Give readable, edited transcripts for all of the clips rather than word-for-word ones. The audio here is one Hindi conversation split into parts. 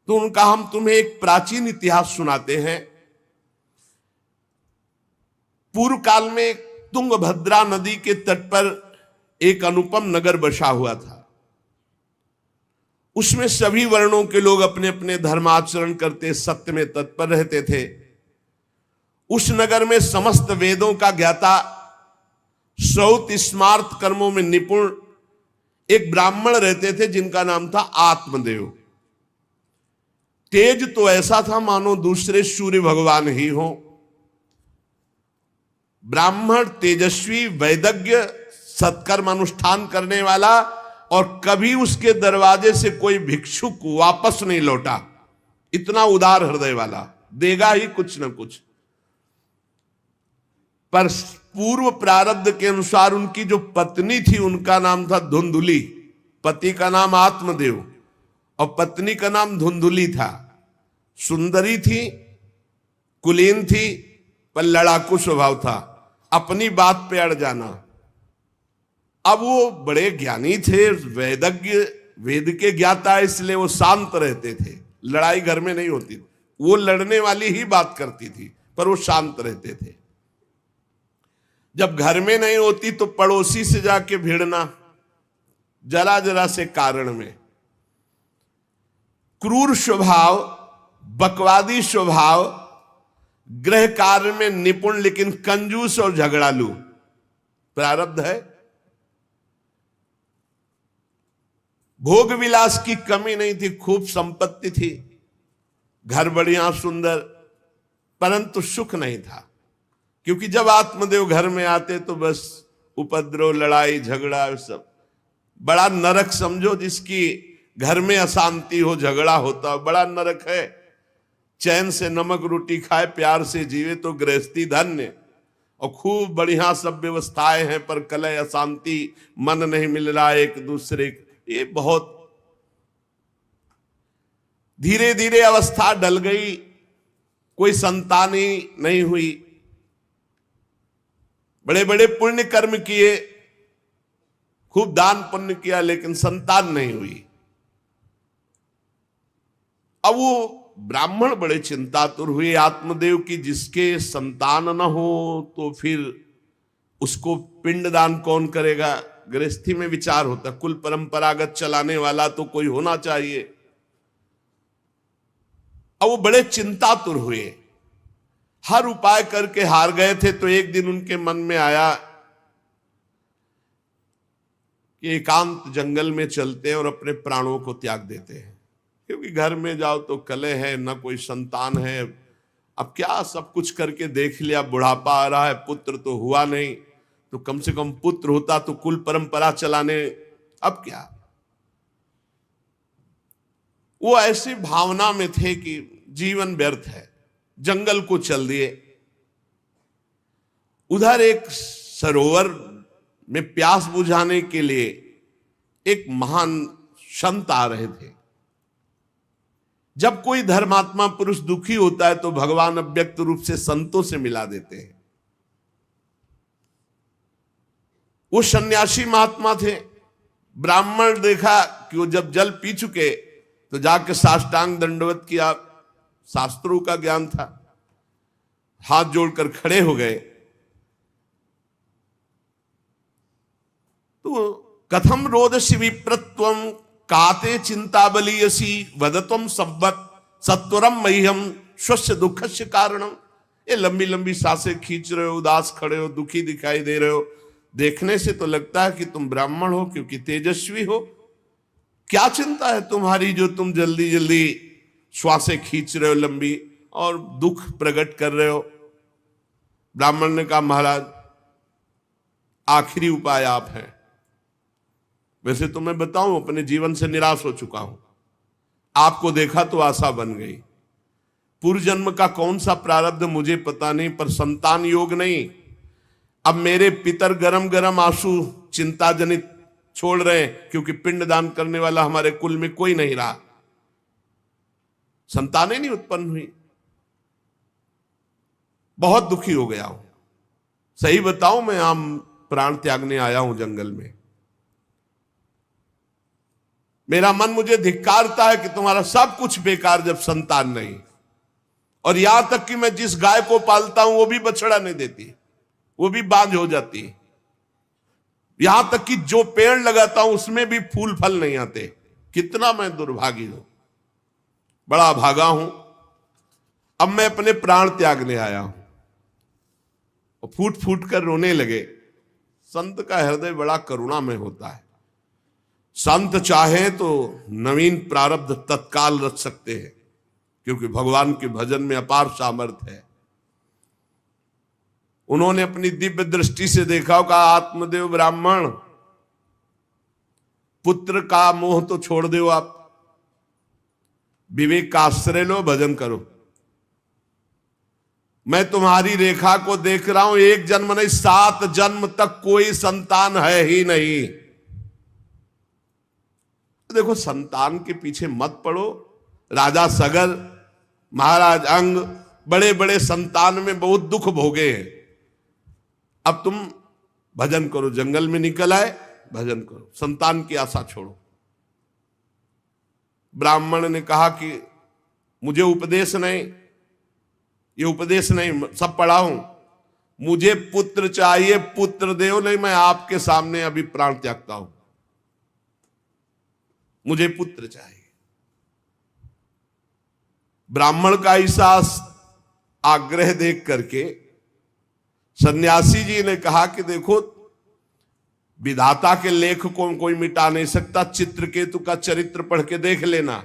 तो उनका हम तुम्हें एक प्राचीन इतिहास सुनाते हैं। पूर्व काल में तुंगभद्रा नदी के तट पर एक अनुपम नगर बसा हुआ था। उसमें सभी वर्णों के लोग अपने अपने धर्माचरण करते, सत्य में तत्पर रहते थे। उस नगर में समस्त वेदों का ज्ञाता, श्रौत स्मार्त कर्मों में निपुण एक ब्राह्मण रहते थे जिनका नाम था आत्मदेव। तेज तो ऐसा था मानो दूसरे सूर्य भगवान ही हो। ब्राह्मण तेजस्वी, वैदज्ञ, सत्कर्म अनुष्ठान करने वाला, और कभी उसके दरवाजे से कोई भिक्षुक वापस नहीं लौटा। इतना उदार हृदय वाला, देगा ही कुछ न कुछ। पर पूर्व प्रारब्ध के अनुसार उनकी जो पत्नी थी उनका नाम था धुंधुली। पति का नाम आत्मदेव और पत्नी का नाम धुंधुली था। सुंदरी थी, कुलीन थी, पर लड़ाकू स्वभाव था, अपनी बात पे अड़ जाना। अब वो बड़े ज्ञानी थे, वेदज्ञ, वेद के ज्ञाता, इसलिए वो शांत रहते थे। लड़ाई घर में नहीं होती, वो लड़ने वाली ही बात करती थी, पर वो शांत रहते थे। जब घर में नहीं होती तो पड़ोसी से जाके भिड़ना, जरा जरा से कारण में। क्रूर स्वभाव, बकवादी स्वभाव, गृह कार्य में निपुण लेकिन कंजूस और झगड़ालू प्रारब्ध है। भोग विलास की कमी नहीं थी, खूब संपत्ति थी, घर बढ़िया सुंदर, परंतु सुख नहीं था। क्योंकि जब आत्मदेव घर में आते तो बस उपद्रव, लड़ाई झगड़ा, सब बड़ा नरक समझो। जिसकी घर में अशांति हो, झगड़ा होता, बड़ा नरक है। चैन से नमक रोटी खाए, प्यार से जीवे तो गृहस्थी धन्य। और खूब बढ़िया सब व्यवस्थाएं हैं, पर कलह, अशांति, मन नहीं मिल रहा एक दूसरे, ये बहुत धीरे धीरे अवस्था डल गई। कोई संतान ही नहीं हुई। बड़े बड़े पुण्य कर्म किए, खूब दान पुण्य किया, लेकिन संतान नहीं हुई। अब वो ब्राह्मण बड़े चिंतातुर हुए आत्मदेव की, जिसके संतान न हो तो फिर उसको पिंडदान कौन करेगा। गृहस्थी में विचार होता, कुल परंपरागत चलाने वाला तो कोई होना चाहिए। अब वो बड़े चिंतातुर हुए, हर उपाय करके हार गए थे। तो एक दिन उनके मन में आया कि एकांत जंगल में चलते हैं और अपने प्राणों को त्याग देते हैं। क्योंकि घर में जाओ तो कलह है, न कोई संतान है। अब क्या, सब कुछ करके देख लिया, बुढ़ापा आ रहा है, पुत्र तो हुआ नहीं, तो कम से कम पुत्र होता तो कुल परंपरा चलाने। अब क्या, वो ऐसी भावना में थे कि जीवन व्यर्थ है, जंगल को चल दिए। उधर एक सरोवर में प्यास बुझाने के लिए एक महान संत आ रहे थे। जब कोई धर्मात्मा पुरुष दुखी होता है तो भगवान अव्यक्त रूप से संतों से मिला देते हैं। वो सन्यासी महात्मा थे। ब्राह्मण देखा कि वो जब जल पी चुके तो जाके साष्टांग दंडवत किया, शास्त्रों का ज्ञान था, हाथ जोड़कर खड़े हो गए। तो कथम रोदसी विप्रत्वम काते चिंता बलियसी वदतम सब्बत सत्वरम मह्यम स्वस्य दुखस्य कारणम। ये लंबी लंबी सांसें खींच रहे हो, उदास खड़े हो, दुखी दिखाई दे रहे हो। देखने से तो लगता है कि तुम ब्राह्मण हो, क्योंकि तेजस्वी हो। क्या चिंता है तुम्हारी जो तुम जल्दी जल्दी श्वासें खींच रहे हो लंबी, और दुख प्रकट कर रहे हो। ब्राह्मण ने कहा, महाराज आखिरी उपाय आप हैं। वैसे तो मैं बताऊं, अपने जीवन से निराश हो चुका हूं। आपको देखा तो आशा बन गई। पूर्व जन्म का कौन सा प्रारब्ध मुझे पता नहीं, पर संतान योग नहीं। अब मेरे पितर गरम गरम आंसू चिंता जनित छोड़ रहे हैं, क्योंकि पिंडदान करने वाला हमारे कुल में कोई नहीं रहा, संतानें नहीं उत्पन्न हुई। बहुत दुखी हो गया हूं। सही बताऊं, मैं आम प्राण त्यागने आया हूं जंगल में। मेरा मन मुझे धिक्कारता है कि तुम्हारा सब कुछ बेकार जब संतान नहीं। और यहां तक कि मैं जिस गाय को पालता हूं वो भी बछड़ा नहीं देती, वो भी बांझ हो जाती है। यहां तक कि जो पेड़ लगाता हूं उसमें भी फूल फल नहीं आते। कितना मैं दुर्भागी हूं, बड़ा भागा हूं। अब मैं अपने प्राण त्यागने आया हूं। और फूट फूट कर रोने लगे। संत का हृदय बड़ा करुणामय होता है। संत चाहे तो नवीन प्रारब्ध तत्काल रच सकते हैं, क्योंकि भगवान के भजन में अपार सामर्थ्य है। उन्होंने अपनी दिव्य दृष्टि से देखा, कहा आत्मदेव ब्राह्मण, पुत्र का मोह तो छोड़ दो, आप विवेक का आश्रय लो, भजन करो। मैं तुम्हारी रेखा को देख रहा हूं, एक जन्म नहीं 7 जन्म तक कोई संतान है ही नहीं। देखो, संतान के पीछे मत पड़ो। राजा सगर, महाराज अंग, बड़े बड़े संतान में बहुत दुख भोगे हैं। अब तुम भजन करो, जंगल में निकल आए, भजन करो, संतान की आशा छोड़ो। ब्राह्मण ने कहा कि मुझे उपदेश नहीं, ये उपदेश नहीं, सब पढ़ा हूं, मुझे पुत्र चाहिए, पुत्र देव, नहीं मैं आपके सामने अभी प्राण त्यागता हूं, मुझे पुत्र चाहिए। ब्राह्मण का ऐसा आग्रह देख करके सन्यासी जी ने कहा कि देखो, विधाता के लेख को कोई मिटा नहीं सकता, चित्रकेतु का चरित्र पढ़ के देख लेना।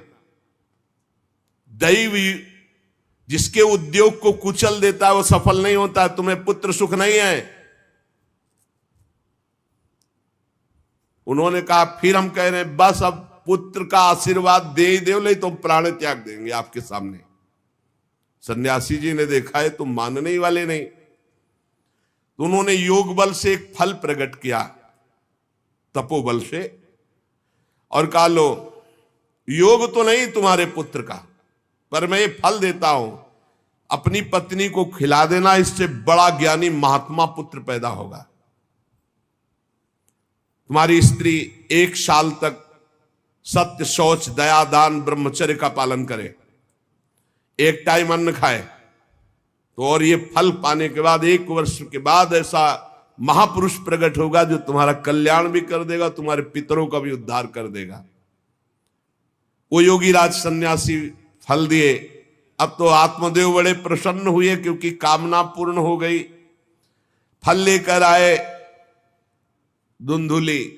दैव जिसके उद्योग को कुचल देता है वो सफल नहीं होता है। तुम्हें पुत्र सुख नहीं है। उन्होंने कहा फिर हम कह रहे हैं बस अब पुत्र का आशीर्वाद दे ही दो, नहीं तो प्राण त्याग देंगे आपके सामने। सन्यासी जी ने देखा है तुम मानने ही वाले नहीं, तो उन्होंने योग बल से एक फल प्रकट किया, तपोबल से, और कहा लो, योग तो नहीं तुम्हारे पुत्र का, पर मैं ये फल देता हूं, अपनी पत्नी को खिला देना, इससे बड़ा ज्ञानी महात्मा पुत्र पैदा होगा। तुम्हारी स्त्री 1 साल तक सत्य, शौच, दया, दान, ब्रह्मचर्य का पालन करे, एक टाइम अन्न खाए, तो और ये फल पाने के बाद 1 वर्ष के बाद ऐसा महापुरुष प्रकट होगा जो तुम्हारा कल्याण भी कर देगा, तुम्हारे पितरों का भी उद्धार कर देगा। वो योगी राज सन्यासी फल दिए। अब तो आत्मदेव बड़े प्रसन्न हुए क्योंकि कामना पूर्ण हो गई। फल लेकर आए। धुंधुली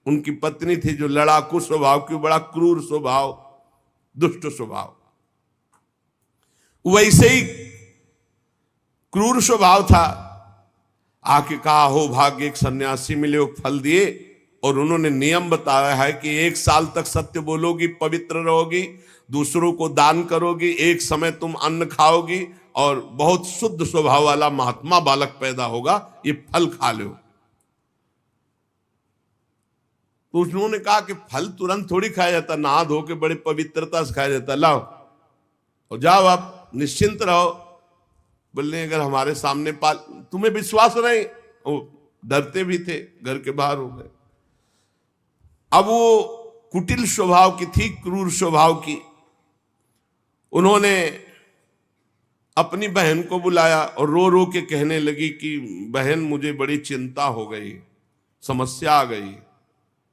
उनकी पत्नी थी, जो लड़ाकू स्वभाव की, बड़ा क्रूर स्वभाव, दुष्ट स्वभाव, वैसे ही क्रूर स्वभाव था। आके कहा हो भाग्य, एक सन्यासी मिले, वो फल दिए, और उन्होंने नियम बताया है कि 1 साल तक सत्य बोलोगी, पवित्र रहोगी, दूसरों को दान करोगी, एक समय तुम अन्न खाओगी, और बहुत शुद्ध स्वभाव वाला महात्मा बालक पैदा होगा, ये फल खा लो। तो उन्होंने कहा कि फल तुरंत थोड़ी खाया जाता, नहा धो के बड़े पवित्रता से खाया जाता, लाओ और जाओ, आप निश्चिंत रहो। बोलने अगर हमारे सामने पाल, तुम्हें विश्वास नहीं, वो डरते भी थे, घर के बाहर हो गए। अब वो कुटिल स्वभाव की थी, क्रूर स्वभाव की। उन्होंने अपनी बहन को बुलाया और रो रो के कहने लगी कि बहन मुझे बड़ी चिंता हो गई, समस्या आ गई।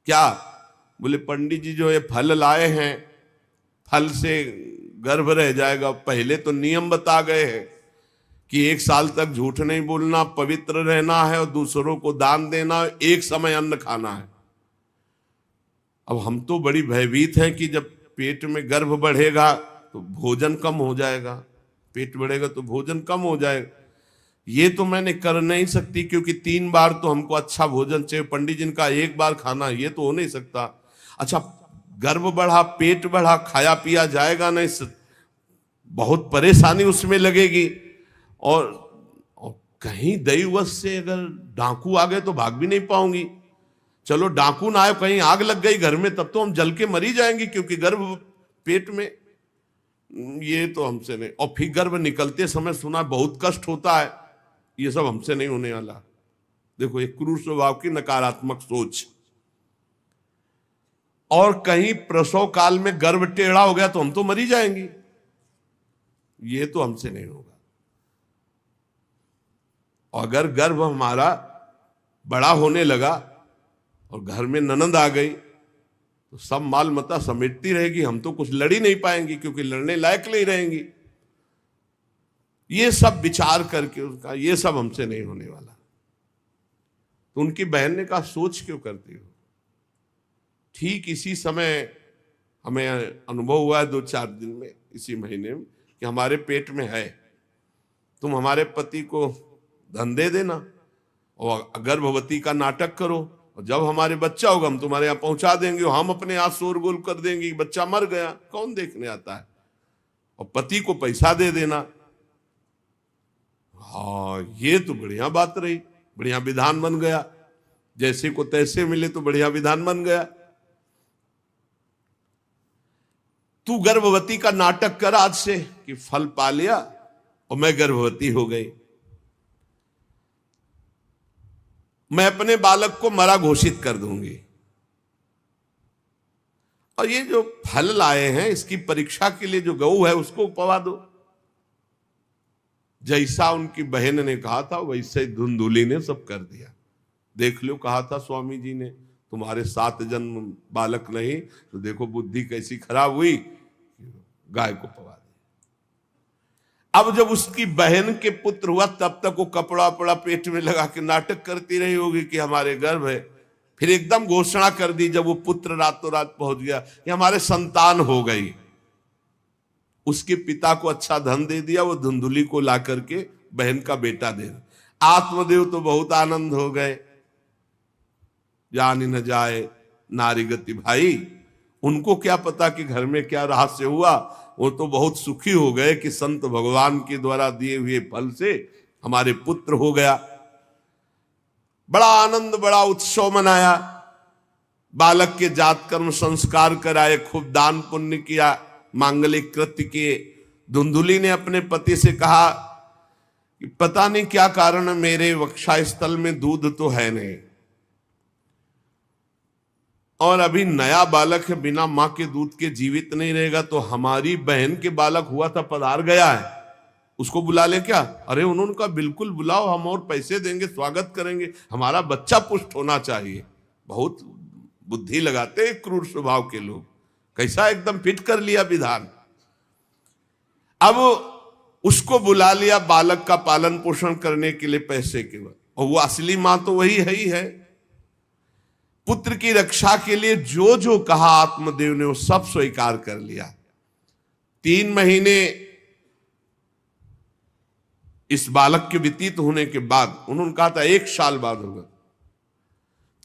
क्या? बोले पंडित जी जो ये फल लाए हैं, फल से गर्भ रह जाएगा। पहले तो नियम बता गए हैं कि 1 साल तक झूठ नहीं बोलना, पवित्र रहना है, और दूसरों को दान देना, एक समय अन्न खाना है। अब हम तो बड़ी भयभीत हैं कि जब पेट में गर्भ बढ़ेगा तो भोजन कम हो जाएगा, पेट बढ़ेगा तो भोजन कम हो जाएगा। ये तो मैंने कर नहीं सकती, क्योंकि 3 बार तो हमको अच्छा भोजन चाहिए, पंडित जी का 1 बार खाना, ये तो हो नहीं सकता। अच्छा, गर्भ बढ़ा, पेट बढ़ा, खाया पिया जाएगा नहीं, बहुत परेशानी उसमें लगेगी। और कहीं दैववश से अगर डाकू आ गए तो भाग भी नहीं पाऊंगी। चलो डाकू ना आए, कहीं आग लग गई घर में, तब तो हम जल के मरी जाएंगे, क्योंकि गर्भ पेट में, ये तो हमसे नहीं। और फिर गर्भ निकलते समय सुना बहुत कष्ट होता है, ये सब हमसे नहीं होने वाला। देखो, एक क्रूर स्वभाव की नकारात्मक सोच। और कहीं प्रसव काल में गर्भ टेढ़ा हो गया तो हम तो मरी जाएंगे, ये तो हमसे नहीं होगा। अगर गर्भ हमारा बड़ा होने लगा और घर में ननद आ गई तो सब माल मता समेटती रहेगी, हम तो कुछ लड़ ही नहीं पाएंगे क्योंकि लड़ने लायक नहीं रहेंगी। ये सब विचार करके उसका ये सब हमसे नहीं होने वाला। तो उनकी बहन ने कहा सोच क्यों करती हो। ठीक इसी समय हमें अनुभव हुआ है 2-4 दिन में, इसी महीने में, कि हमारे पेट में है, तुम हमारे पति को धन दे देना और गर्भवती का नाटक करो, और जब हमारे बच्चा होगा हम तुम्हारे यहाँ पहुंचा देंगे और हम अपने यहाँ शोरगुल कर देंगे कि बच्चा मर गया, कौन देखने आता है, और पति को पैसा दे देना। हाँ, ये तो बढ़िया बात रही, बढ़िया विधान बन गया, जैसे को तैसे मिले तो बढ़िया विधान बन गया। तू गर्भवती का नाटक कर आज से कि फल पा लिया और मैं गर्भवती हो गई, मैं अपने बालक को मरा घोषित कर दूंगी, और ये जो फल लाए हैं इसकी परीक्षा के लिए जो गऊ है उसको उपवा दो। जैसा उनकी बहन ने कहा था वैसे ही धुंधुली ने सब कर दिया। देख लो, कहा था स्वामी जी ने तुम्हारे 7 जन्म बालक नहीं, तो देखो बुद्धि कैसी खराब हुई, गाय को पवा दिया। अब जब उसकी बहन के पुत्र हुआ तब तक वो कपड़ा वपड़ा पेट में लगा के नाटक करती रही होगी कि हमारे गर्भ है। फिर एकदम घोषणा कर दी जब वो पुत्र रातों रात पहुंच गया कि हमारे संतान हो गई। उसके पिता को अच्छा धन दे दिया, वो धुंधुली को ला करके बहन का बेटा दे दिया। आत्मदेव तो बहुत आनंद हो गए, जानी न जाए नारी गति भाई, उनको क्या पता कि घर में क्या रहस्य हुआ। वो तो बहुत सुखी हो गए कि संत भगवान के द्वारा दिए हुए फल से हमारे पुत्र हो गया। बड़ा आनंद, बड़ा उत्सव मनाया, बालक के जात कर्म संस्कार कराए, खूब दान पुण्य किया, मांगलिक कृत्य किए। धुंधुली ने अपने पति से कहा कि पता नहीं क्या कारण है, मेरे वक्षस्थल में दूध तो है नहीं, और अभी नया बालक है, बिना मां के दूध के जीवित नहीं रहेगा, तो हमारी बहन के बालक हुआ था पधार गया है, उसको बुला ले क्या। अरे उन्होंने कहा बिल्कुल बुलाओ, हम और पैसे देंगे, स्वागत करेंगे, हमारा बच्चा पुष्ट होना चाहिए। बहुत बुद्धि लगाते क्रूर स्वभाव के लोग, कैसा एकदम फिट कर लिया विधान। अब उसको बुला लिया बालक का पालन पोषण करने के लिए पैसे के बाद, और वो असली मां तो वही है ही है। पुत्र की रक्षा के लिए जो जो कहा आत्मदेव ने वो सब स्वीकार कर लिया। 3 महीने इस बालक के व्यतीत होने के बाद, उन्होंने कहा था 1 साल बाद होगा,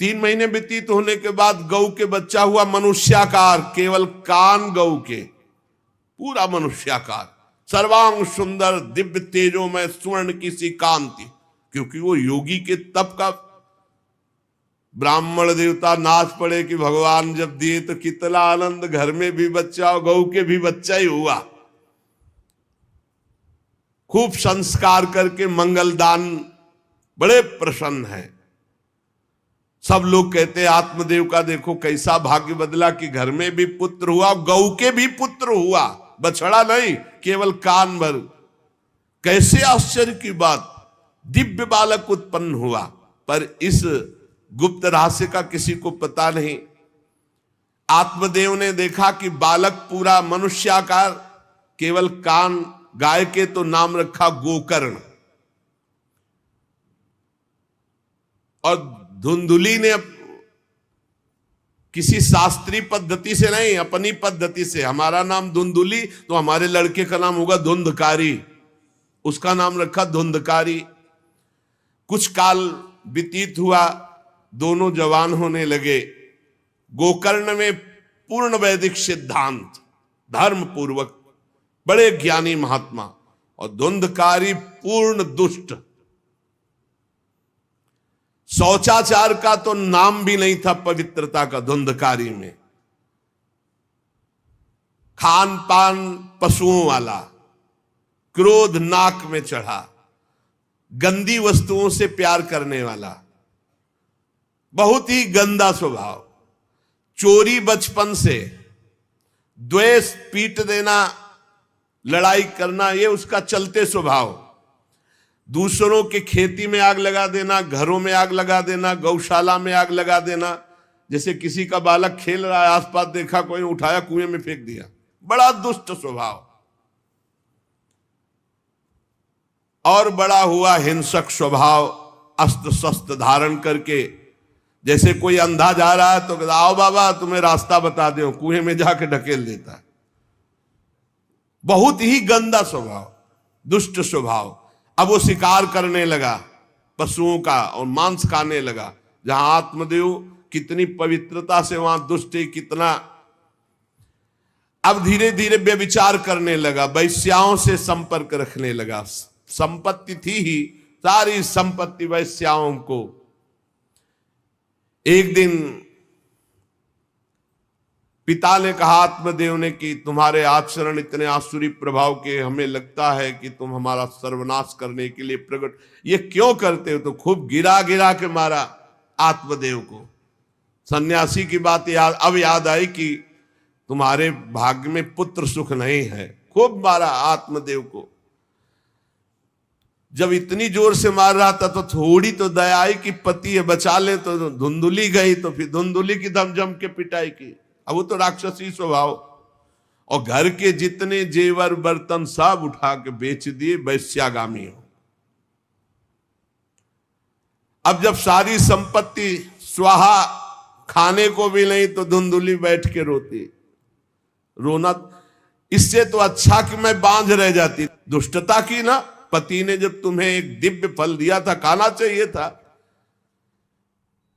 3 महीने व्यतीत होने के बाद गौ के बच्चा हुआ मनुष्याकार, केवल कान गौ के, पूरा मनुष्याकार, सर्वांग सुंदर, दिव्य तेजोमय, स्वर्ण की सी कांति, क्योंकि वो योगी के तप का। ब्राह्मण देवता नाच पड़े कि भगवान जब दिए तो कितना आनंद, घर में भी बच्चा और गौ के भी बच्चा ही हुआ। खूब संस्कार करके मंगलदान, बड़े प्रसन्न हैं। सब लोग कहते आत्मदेव का देखो कैसा भाग्य बदला कि घर में भी पुत्र हुआ, गौ के भी पुत्र हुआ, बछड़ा नहीं, केवल कान भर। कैसे आश्चर्य की बात, दिव्य बालक उत्पन्न हुआ। पर इस गुप्त रहस्य का किसी को पता नहीं। आत्मदेव ने देखा कि बालक पूरा मनुष्याकार, केवल कान, गाय के तो नाम रखा गोकर्ण। और धुंधुली ने किसी शास्त्रीय पद्धति से नहीं, अपनी पद्धति से, हमारा नाम धुंधुली तो हमारे लड़के का नाम होगा धुंधकारी, उसका नाम रखा धुंधकारी। कुछ काल व्यतीत हुआ, दोनों जवान होने लगे। गोकर्ण में पूर्ण वैदिक सिद्धांत, धर्म पूर्वक, बड़े ज्ञानी महात्मा, और धुंधकारी पूर्ण दुष्ट। शौचाचार का तो नाम भी नहीं था पवित्रता का धुंधकारी में। खान पान पशुओं वाला, क्रोध नाक में चढ़ा, गंदी वस्तुओं से प्यार करने वाला, बहुत ही गंदा स्वभाव। चोरी बचपन से, द्वेष, पीट देना, लड़ाई करना, ये उसका चलते स्वभाव। दूसरों के खेती में आग लगा देना, घरों में आग लगा देना, गौशाला में आग लगा देना। जैसे किसी का बालक खेल रहा है, आसपास देखा कोई, उठाया कुएं में फेंक दिया। बड़ा दुष्ट स्वभाव। और बड़ा हुआ हिंसक स्वभाव, अस्त्र शस्त्र धारण करके। जैसे कोई अंधा जा रहा है तो आओ बाबा तुम्हें रास्ता बता दो, कुएं में जाके ढकेल देता है। बहुत ही गंदा स्वभाव, दुष्ट स्वभाव। अब वो शिकार करने लगा पशुओं का और मांस खाने लगा। जहां आत्मदेव कितनी पवित्रता से, वहां दुष्ट कितना। अब धीरे धीरे व्यभिचार करने लगा, वैश्याओं से संपर्क रखने लगा। संपत्ति थी ही, सारी संपत्ति वैश्याओं को। एक दिन पिता ने कहा आत्मदेव ने कि तुम्हारे आचरण इतने आसुरी प्रभाव के, हमें लगता है कि तुम हमारा सर्वनाश करने के लिए प्रकट, ये क्यों करते हो? तो खूब गिरा गिरा के मारा आत्मदेव को। सन्यासी की बात अब याद आई कि तुम्हारे भाग्य में पुत्र सुख नहीं है। खूब मारा आत्मदेव को। जब इतनी जोर से मार रहा था तो थोड़ी तो दया आई कि पति है, बचा ले। तो धुंधुली गई तो फिर धुंधुली की दम जम के पिटाई की। अब वो तो राक्षसी स्वभाव। और घर के जितने जेवर बर्तन सब उठा के बेच दिए, वैश्यागामी हो। अब जब सारी संपत्ति स्वाहा, खाने को भी नहीं, तो धुंधुली बैठ के रोती। रोना इससे तो अच्छा कि मैं बांझ रह जाती। दुष्टता की ना, पति ने जब तुम्हें एक दिव्य फल दिया था, खाना चाहिए था।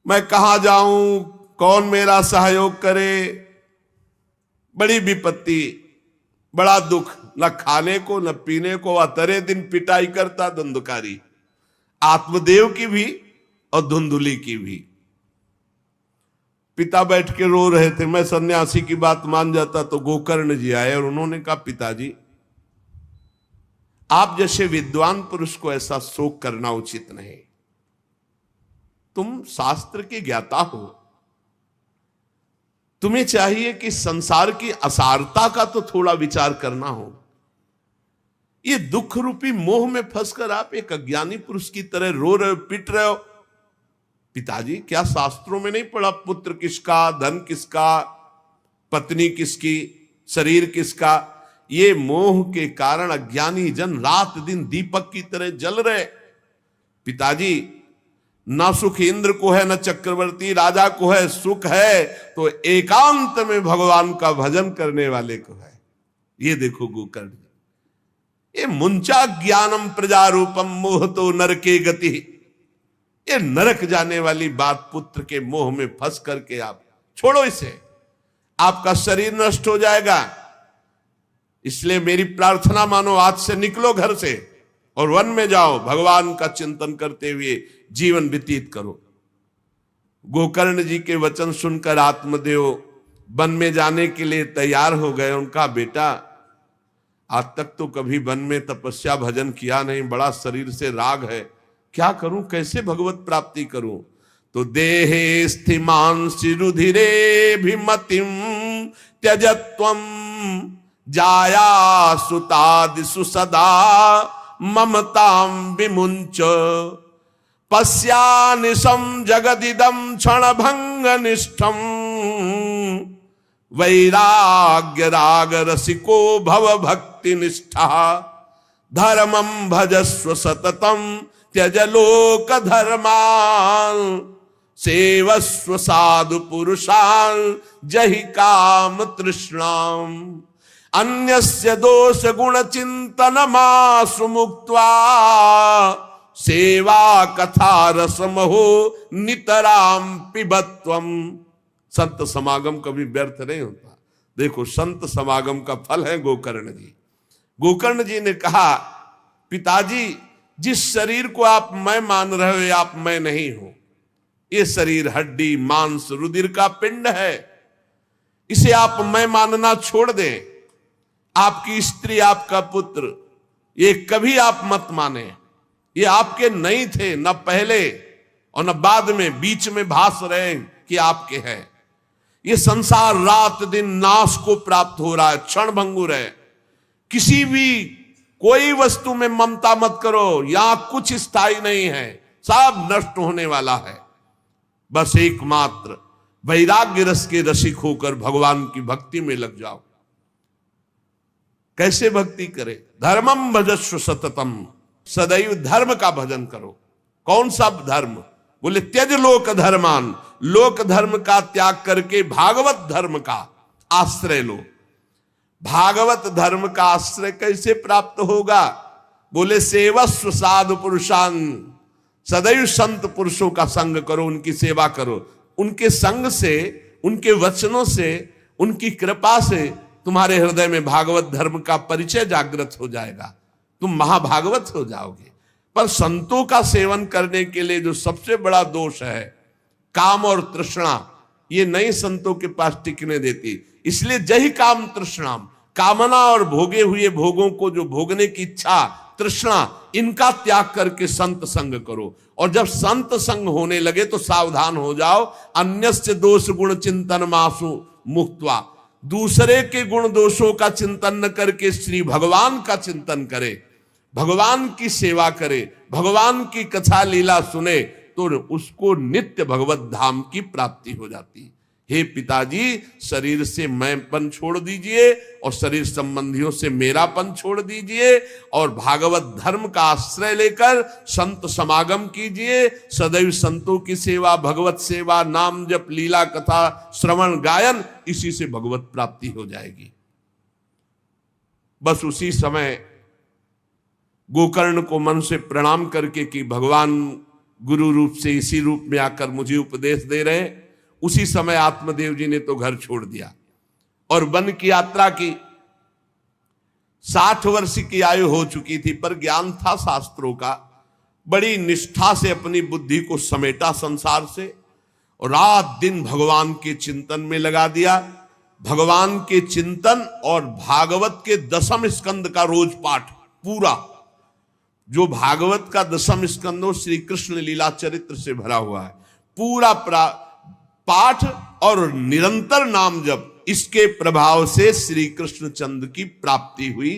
मैं कहां जाऊं, कौन मेरा सहयोग करे? बड़ी विपत्ति, बड़ा दुख, न खाने को न पीने को। अतरे दिन पिटाई करता धुंधकारी, आत्मदेव की भी और धुंधुली की भी। पिता बैठ के रो रहे थे। मैं सन्यासी की बात मान जाता तो गोकर्ण जी आए और उन्होंने कहा पिताजी, आप जैसे विद्वान पुरुष को ऐसा शोक करना उचित नहीं। तुम शास्त्र के ज्ञाता हो, तुम्हें चाहिए कि संसार की असारता का तो थोड़ा विचार करना हो। ये दुख रूपी मोह में फंसकर आप एक अज्ञानी पुरुष की तरह रो रहे हो, पिट रहे हो। पिताजी, क्या शास्त्रों में नहीं पढ़ा पुत्र किसका, धन किसका, पत्नी किसकी, शरीर किसका? ये मोह के कारण अज्ञानी जन रात दिन दीपक की तरह जल रहे। पिताजी, ना सुख इंद्र को है, न चक्रवर्ती राजा को है। सुख है तो एकांत में भगवान का भजन करने वाले को है। ये देखो गोकर्ण, ये मुंचा ज्ञानम प्रजारूपम मोह तो नरके गति। ये नरक जाने वाली बात, पुत्र के मोह में फंस करके आप छोड़ो इसे, आपका शरीर नष्ट हो जाएगा। इसलिए मेरी प्रार्थना मानो, आज से निकलो घर से और वन में जाओ, भगवान का चिंतन करते हुए जीवन व्यतीत करो। गोकर्ण जी के वचन सुनकर आत्मदेव वन में जाने के लिए तैयार हो गए। उनका बेटा, आज तक तो कभी वन में तपस्या भजन किया नहीं, बड़ा शरीर से राग है, क्या करूं, कैसे भगवत प्राप्ति करूं? तो देहे स्थिमांसि रुधिरे भिमतिम त्यजत्वम जाया सुतादिषु सदा ममतां विमुंच पश्यानिशं जगदिदं क्षणभंग निष्ठं वैराग्य राग रसिको भव भक्ति निष्ठा धर्मं भजस्व सततं त्यज लोक धर्मान सेवस्व साधु पुरुषान् जहि काम तृष्णाम अन्यस्य दोष गुण चिंतन मासु मुक्त्वा सेवा कथा रसमहो नितराम पिबत्वम। संत समागम कभी व्यर्थ नहीं होता। देखो, संत समागम का फल है गोकर्ण जी। गोकर्ण जी ने कहा, पिताजी, जिस शरीर को आप मैं मान रहे हो, ये आप मैं नहीं हो। ये शरीर हड्डी मांस रुधिर का पिंड है, इसे आप मैं मानना छोड़ दें। आपकी स्त्री, आपका पुत्र, ये कभी आप मत माने। ये आपके नहीं थे, न पहले और न बाद में, बीच में भास रहे कि आपके हैं। ये संसार रात दिन नाश को प्राप्त हो रहा है, क्षण भंगुर है। किसी भी कोई वस्तु में ममता मत करो, यहां कुछ स्थायी नहीं है, सब नष्ट होने वाला है। बस एकमात्र वैराग्य रस के रसिक होकर भगवान की भक्ति में लग जाओ। कैसे भक्ति करे? धर्मम भजस्व सततम, सदैव धर्म का भजन करो। कौन सा धर्म? बोले त्यज लोक धर्मान, लोक धर्म का त्याग करके भागवत धर्म का आश्रय लो। भागवत धर्म का आश्रय कैसे प्राप्त होगा? बोले सेवस्व साधु पुरुषान, सदैव संत पुरुषों का संग करो, उनकी सेवा करो। उनके संग से, उनके वचनों से, उनकी कृपा से तुम्हारे हृदय में भागवत धर्म का परिचय जागृत हो जाएगा, तुम महाभागवत हो जाओगे। पर संतों का सेवन करने के लिए जो सबसे बड़ा दोष है, काम और तृष्णा, ये नई संतों के पास टिकने देती। इसलिए जही काम तृष्णाम, कामना और भोगे हुए भोगों को जो भोगने की इच्छा, तृष्णा, इनका त्याग करके संत संग करो। और जब संत संग होने लगे तो सावधान हो जाओ। अन्यस्य दोष गुण चिंतन मासु मुक्त्वा, दूसरे के गुण दोषों का चिंतन न करके श्री भगवान का चिंतन करे, भगवान की सेवा करे, भगवान की कथा लीला सुने, तो उसको नित्य भगवत धाम की प्राप्ति हो जाती। हे पिताजी, शरीर से मैंपन छोड़ दीजिए और शरीर संबंधियों से मेरापन छोड़ दीजिए और भागवत धर्म का आश्रय लेकर संत समागम कीजिए। सदैव संतों की सेवा, भगवत सेवा, नाम जप, लीला कथा, श्रवण गायन, इसी से भगवत प्राप्ति हो जाएगी। बस उसी समय गोकर्ण को मन से प्रणाम करके कि भगवान गुरु रूप से इसी रूप में आकर मुझे उपदेश दे रहे हैं, उसी समय आत्मदेव जी ने तो घर छोड़ दिया और वन की यात्रा की। 60 वर्ष की आयु हो चुकी थी, पर ज्ञान था शास्त्रों का। बड़ी निष्ठा से अपनी बुद्धि को समेटा संसार से और रात दिन भगवान के चिंतन में लगा दिया। भगवान के चिंतन और भागवत के 10वें स्कंद का रोज पाठ पूरा, जो भागवत का 10वां स्कंद श्री कृष्ण लीला चरित्र से भरा हुआ है, पूरा पाठ और निरंतर नाम जप, इसके प्रभाव से श्री कृष्ण चंद्र की प्राप्ति हुई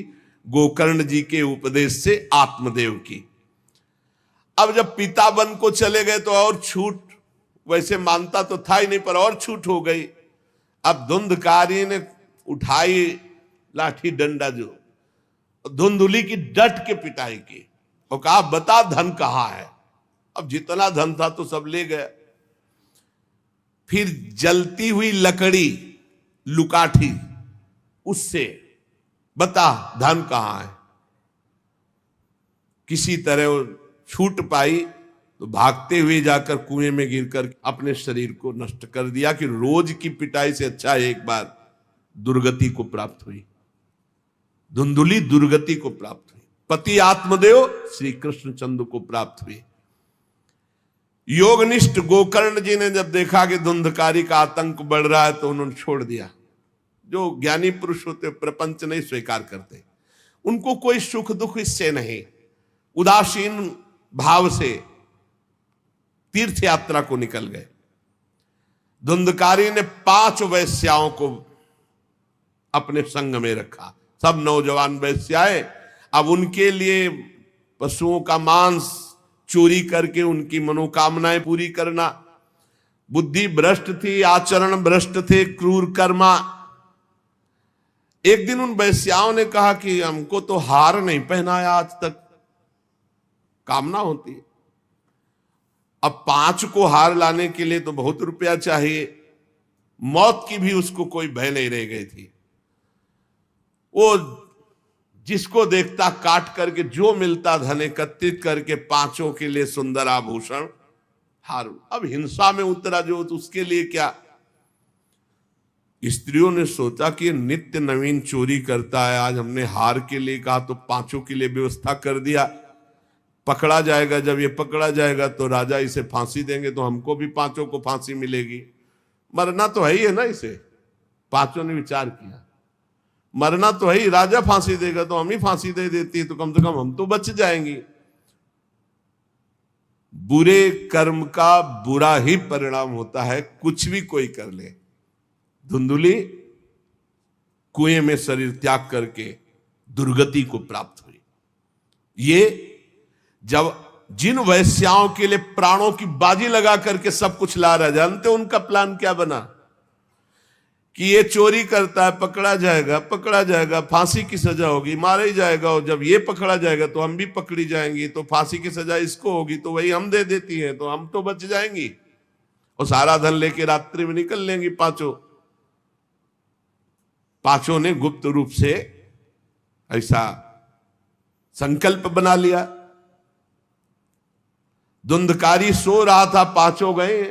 गोकर्ण जी के उपदेश से आत्मदेव की। अब जब पिता वन को चले गए तो और छूट, वैसे मानता तो था ही नहीं, पर और छूट हो गई। अब धुंधकारी ने उठाई लाठी डंडा, जो धुंधुली की डट के पिटाई की और कहा बता धन कहाँ है। अब जितना धन था तो सब ले गया। फिर जलती हुई लकड़ी, लुकाठी, उससे बता धन कहाँ है। किसी तरह वो छूट पाई तो भागते हुए जाकर कुएं में गिरकर अपने शरीर को नष्ट कर दिया कि रोज की पिटाई से अच्छा एक बार दुर्गति को प्राप्त हुई। धुंधुली दुर्गति को प्राप्त हुई, पति आत्मदेव श्री कृष्णचंद्र को प्राप्त हुई। योगनिष्ठ गोकर्ण जी ने जब देखा कि धुंधकारी का आतंक बढ़ रहा है तो उन्होंने छोड़ दिया। जो ज्ञानी पुरुष होते प्रपंच नहीं स्वीकार करते, उनको कोई सुख दुख इससे नहीं, उदासीन भाव से तीर्थ यात्रा को निकल गए। धुंधकारी ने 5 वैश्याओं को अपने संग में रखा, सब नौजवान वैश्याएं। अब उनके लिए पशुओं का मांस चोरी करके उनकी मनोकामनाएं पूरी करना। बुद्धि भ्रष्ट थी, आचरण भ्रष्ट थे, क्रूर कर्मा। एक दिन उन वैश्याओं ने कहा कि हमको तो हार नहीं पहनाया आज तक, कामना होती है। अब 5 को हार लाने के लिए तो बहुत रुपया चाहिए। मौत की भी उसको कोई भय नहीं रह गई थी। वो जिसको देखता काट करके जो मिलता धन एकत्रित करके 5 के लिए सुंदर आभूषण हार। अब हिंसा में उतरा जो, तो उसके लिए क्या। स्त्रियों ने सोचा कि नित्य नवीन चोरी करता है, आज हमने हार के लिए कहा तो 5 के लिए व्यवस्था कर दिया। पकड़ा जाएगा, जब ये पकड़ा जाएगा तो राजा इसे फांसी देंगे, तो हमको भी 5 को फांसी मिलेगी। मरना तो है ही है ना इसे। 5 ने विचार किया मरना तो है ही, राजा फांसी देगा तो हम ही फांसी दे देती है, तो कम से कम हम तो बच जाएंगे। बुरे कर्म का बुरा ही परिणाम होता है, कुछ भी कोई कर ले। धुंधुली कुएं में शरीर त्याग करके दुर्गति को प्राप्त हुई। ये जब जिन वैश्याओं के लिए प्राणों की बाजी लगा करके सब कुछ ला रहा, जानते उनका प्लान क्या बना? कि ये चोरी करता है, पकड़ा जाएगा, फांसी की सजा होगी, मारा ही जाएगा, और जब ये पकड़ा जाएगा तो हम भी पकड़ी जाएंगी, तो फांसी की सजा इसको होगी, तो वही हम दे देती है, तो हम तो बच जाएंगी और सारा धन लेके रात्रि में निकल लेंगी पांचों ने गुप्त रूप से ऐसा संकल्प बना लिया। धुंधकारी सो रहा था, पांचों गए।